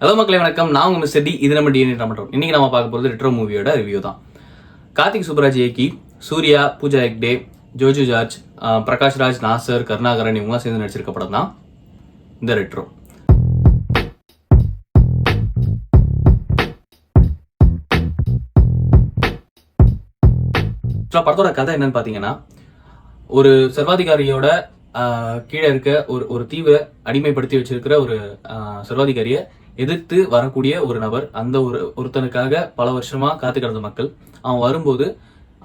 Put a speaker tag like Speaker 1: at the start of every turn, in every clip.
Speaker 1: Hello மக்களே வணக்கம். நான் உங்க மிஸ்டர் டி. இது நம்ம டிஎன்ஏ ட்ராமா. இன்னைக்கு நம்ம பார்க்க போகிறது ரெட்ரோ மூவியோட ரிவ்யூ தான். கார்த்திக் சுப்புராஜ் இயக்கி சூர்யா, பூஜா ஹெக்டே, ஜோஜு ஜார்ஜ், பிரகாஷ் ராஜ், நாசர், கருணாகரன் இவங்களாம் சேர்ந்து நடிச்சிருக்க படம் தான் இந்த ரெட்ரோ. படத்தோட கதை என்னன்னு பார்த்தீங்கன்னா, ஒரு சர்வாதிகாரியோட கீழே இருக்க ஒரு தீவை அடிமைப்படுத்தி வச்சிருக்கிற ஒரு சர்வாதிகாரியை எதிர்த்து வரக்கூடிய ஒரு நபர், அந்த ஒருத்தனுக்காக பல வருஷமா காத்து கிடந்த மக்கள், அவன் வரும்போது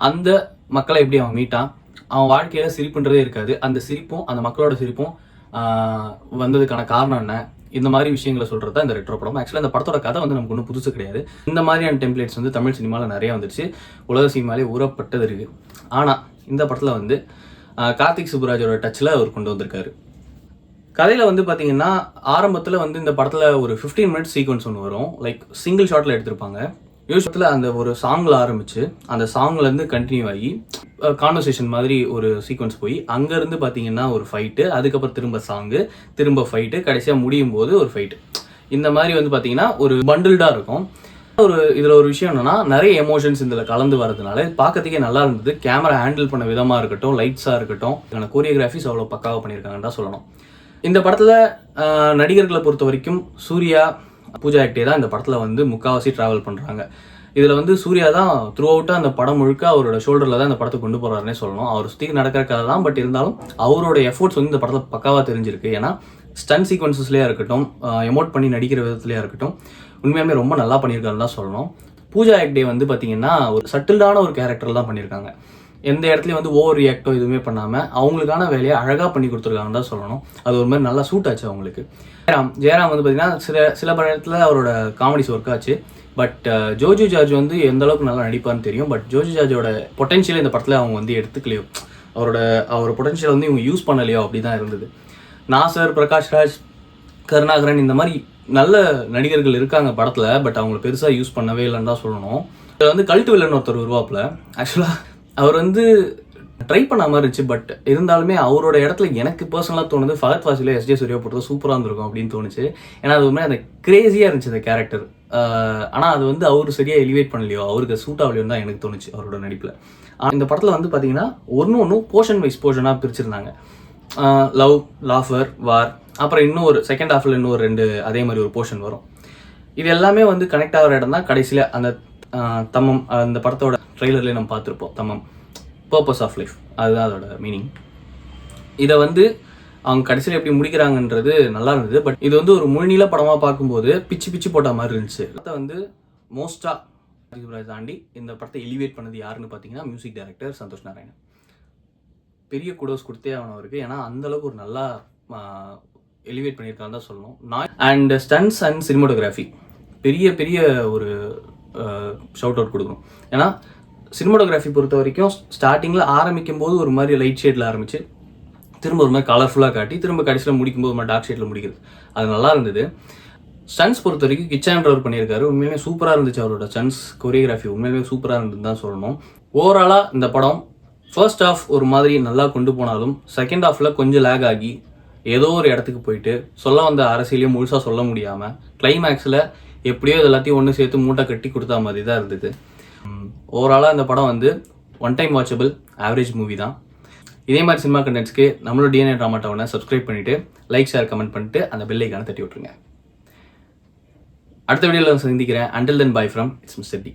Speaker 1: அந்த மக்களை எப்படி அவன் மீட்டான், அவன் வாழ்க்கையில சிரிப்புன்றதே இருக்காது, அந்த சிரிப்பும் அந்த மக்களோட சிரிப்பும் வந்ததுக்கான காரணம் என்ன, இந்த மாதிரி விஷயங்களை சொல்றது தான் இந்த ரெட்ரோ படம். ஆக்சுவலாக இந்த படத்தோட கதை வந்து நமக்கு ஒன்றும் புதுசு கிடையாது. இந்த மாதிரியான டெம்ப்ளேட்ஸ் வந்து தமிழ் சினிமாவில் நிறைய வந்துருச்சு, உலக சினிமாலே ஊறப்பட்டது இருக்கு. ஆனால் இந்த படத்தில் வந்து கார்த்திக் சுப்புராஜோட டச்சில் அவர் கொண்டு வந்திருக்காரு. கதையில் வந்து பார்த்தீங்கன்னா, ஆரம்பத்தில் வந்து இந்த படத்தில் ஒரு 15 மினிட்ஸ் சீக்வன்ஸ் ஒன்று வரும். லைக் சிங்கிள் ஷாட்டில் எடுத்திருப்பாங்க. யூஸ்வலத்தில் அந்த ஒரு சாங்கில் ஆரம்பித்து அந்த சாங்லேருந்து கண்டினியூ ஆகி கான்வர்சேஷன் மாதிரி ஒரு சீக்வன்ஸ் போய் அங்கேருந்து பார்த்தீங்கன்னா ஒரு ஃபைட்டு, அதுக்கப்புறம் திரும்ப சாங்கு, திரும்ப ஃபைட்டு, கடைசியாக முடியும் போது ஒரு ஃபைட்டு. இந்த மாதிரி வந்து பார்த்தீங்கன்னா ஒரு பண்டில்டாக இருக்கும். இதில் ஒரு விஷயம் என்னன்னா, நிறைய எமோஷன்ஸ் இதில் கலந்து வரதுனால பார்க்கறதுக்கே நல்லா இருந்தது. கேமரா ஹேண்டில் பண்ண விதமாக இருக்கட்டும், லைட்ஸாக இருக்கட்டும், கோரியோகிராஃபிஸ் அவ்வளோ பக்காவாக பண்ணியிருக்காங்கன்னு தான் சொல்லணும். இந்த படத்தில் நடிகர்களை பொறுத்த வரைக்கும் சூர்யா, பூஜா ஹெக்டே தான் இந்த படத்தில் வந்து முக்கால்வாசி ட்ராவல் பண்ணுறாங்க. இதில் வந்து சூர்யா தான் த்ரூ அவுட்டாக அந்த படம் முழுக்க அவரோட ஷோல்டரில் தான் இந்த படத்தை கொண்டு போகிறாருன்னே சொல்லணும். அவர் சுற்றி நடக்கிற கதை தான், பட் இருந்தாலும் அவரோட எஃபோர்ட்ஸ் வந்து இந்த படத்தில் பக்காவாக தெரிஞ்சிருக்கு. ஏன்னா ஸ்டன் சீக்வன்சஸ்லேயே இருக்கட்டும், எமோட் பண்ணி நடிக்கிற விதத்துலேயே இருக்கட்டும், உண்மையாலுமே ரொம்ப நல்லா பண்ணியிருக்காருன்னு தான் சொல்லணும். பூஜா ஹெக்டே வந்து பார்த்தீங்கன்னா ஒரு சட்டில்டான ஒரு கேரக்டர் தான் பண்ணியிருக்காங்க. எந்த இடத்துலையும் வந்து ஓவர் ரியாக்டோ எதுவுமே பண்ணாமல் அவங்களுக்கான வேலையை அழகாக பண்ணி கொடுத்துருக்காங்கன்னு தான் சொல்லணும். அது ஒரு மாதிரி நல்லா சூட் ஆச்சு அவங்களுக்கு. ஜெயராம் வந்து பார்த்தீங்கன்னா சில படத்தில் அவரோட காமெடிஸ் ஒர்க் ஆச்சு. பட் ஜோஜு ஜார்ஜ் வந்து எந்த அளவுக்கு நல்லா நடிப்பான்னு தெரியும். பட் ஜோஜு ஜார்ஜோட பொட்டன்ஷியல் இந்த படத்தில் அவங்க வந்து எடுத்துக்கலையோ, அவரோட பொட்டன்ஷியல் வந்து இவங்க யூஸ் பண்ணலையோ அப்படி தான் இருந்தது. நாசர், பிரகாஷ் ராஜ், கருணாகரன் இந்த மாதிரி நல்ல நடிகர்கள் இருக்காங்க படத்தில். பட் அவங்கள பெருசாக யூஸ் பண்ணவே இல்லைன்னு தான் சொல்லணும். இதில் வந்து கல்ட்டு வில்லன் ஒருத்தர் உருவாப்பில். ஆக்சுவலாக அவர் வந்து ட்ரை பண்ண மாதிரி இருந்துச்சு. பட் இருந்தாலுமே அவரோட இடத்துல எனக்கு பர்சனலாக தோணுது ஃபஹத் ஃபாசில எஸ்ஜே சூர்யா போட்டது சூப்பராக இருந்திருக்கும் அப்படின்னு தோணுச்சு. ஏன்னா அது மாதிரி அந்த கிரேஸியாக இருந்துச்சு அந்த கேரக்டர். ஆனால் அது வந்து அவர் சரியாக எலிவேட் பண்ணலையோ, அவருக்கு சூட் ஆகலையோன்னு தான் எனக்கு தோணுச்சு அவரோட நடிப்பில். இந்த படத்தில் வந்து பார்த்தீங்கன்னா ஒன்றும் போர்ஷன் வைஸ் போர்ஷனாக பிரிச்சிருந்தாங்க. லவ், லாஃபர், வார், அப்புறம் இன்னும் ஒரு செகண்ட் ஹாஃபில் இன்னும் ஒரு 2 அதே மாதிரி ஒரு போர்ஷன் வரும். இது எல்லாமே வந்து கனெக்ட் ஆகிற இடம் தான் கடைசியில் அந்த தம்மம். அந்த படத்தோட ட்ரெய்லர்லேயே நம்ம பார்த்துருப்போம், தம்மம், பர்பஸ் ஆஃப் லைஃப், அதுதான் அதோட மீனிங். இதை வந்து அவங்க கடைசியில் எப்படி முடிக்கிறாங்கன்றது நல்லா இருந்தது. பட் இது வந்து ஒரு முழுநீள படமாக பார்க்கும்போது பிச்சு போட்ட மாதிரி இருந்துச்சு. படத்தை வந்து மோஸ்ட்டாக தாண்டி இந்த படத்தை எலிவேட் பண்ணது யாருன்னு பார்த்தீங்கன்னா மியூசிக் டைரக்டர் சந்தோஷ் நாராயணன். பெரிய குடோஸ் கொடுத்தே அவருக்கு. ஏன்னா அந்தளவுக்கு ஒரு நல்லா எலிவேட் பண்ணியிருக்கான்னு தான் சொல்லணும். அண்ட் ஸ்டன்ஸ் அண்ட் சினிமோட்டோகிராஃபி பெரிய ஒரு ஷவுட் அவுட் கொடுக்கணும். ஏன்னா சினிமோட்டோகிராஃபி பொறுத்த வரைக்கும் ஸ்டார்டிங்கில் ஆரம்பிக்கும் போது ஒரு மாதிரி லைட் ஷேடில் ஆரம்பித்து திரும்ப ஒரு மாதிரி கலர்ஃபுல்லாக காட்டி திரும்ப கடைசியில் முடிக்கும்போது ஒரு மாதிரி டார்க் ஷேடில் முடிக்கிறது, அது நல்லா இருந்தது. ஸ்டன்ஸ் பொறுத்த வரைக்கும் கிச்சான்றவர் பண்ணியிருக்காரு. உண்மையிலே சூப்பராக இருந்துச்சு. அவரோட ஸ்டன்ஸ் கோரியோகிராஃபி உண்மையிலேயே சூப்பராக இருந்ததுன்னு தான் சொல்லணும். ஓவராலாக இந்த படம் ஃபர்ஸ்ட் ஹாஃப் ஒரு மாதிரி நல்லா கொண்டு போனாலும் செகண்ட் ஹாஃபில் கொஞ்சம் லேக் ஆகி ஏதோ ஒரு இடத்துக்கு போயிட்டு சொல்ல வந்த அரசியலையும் முழுசாக சொல்ல முடியாமல் கிளைமேக்ஸில் எப்படியோ எல்லாத்தையும் ஒன்று சேர்த்து மூட்டை கட்டி கொடுத்தா மாதிரி தான் இருந்தது. ஓவராலாக இந்த படம் வந்து one time watchable average movie தான். இதே மாதிரி சினிமா கண்டென்ட்ஸ்க்கு நம்மளோட டிஎன்ஏ ட்ராமா டவுனை சப்ஸ்கிரைப் பண்ணிவிட்டு லைக், ஷேர், கமெண்ட் பண்ணிட்டு அந்த பெல் ஐகானை தட்டி விட்டுருங்க. அடுத்த வீடியோவில் சந்திக்கிறேன். Until then bye from it's mister D.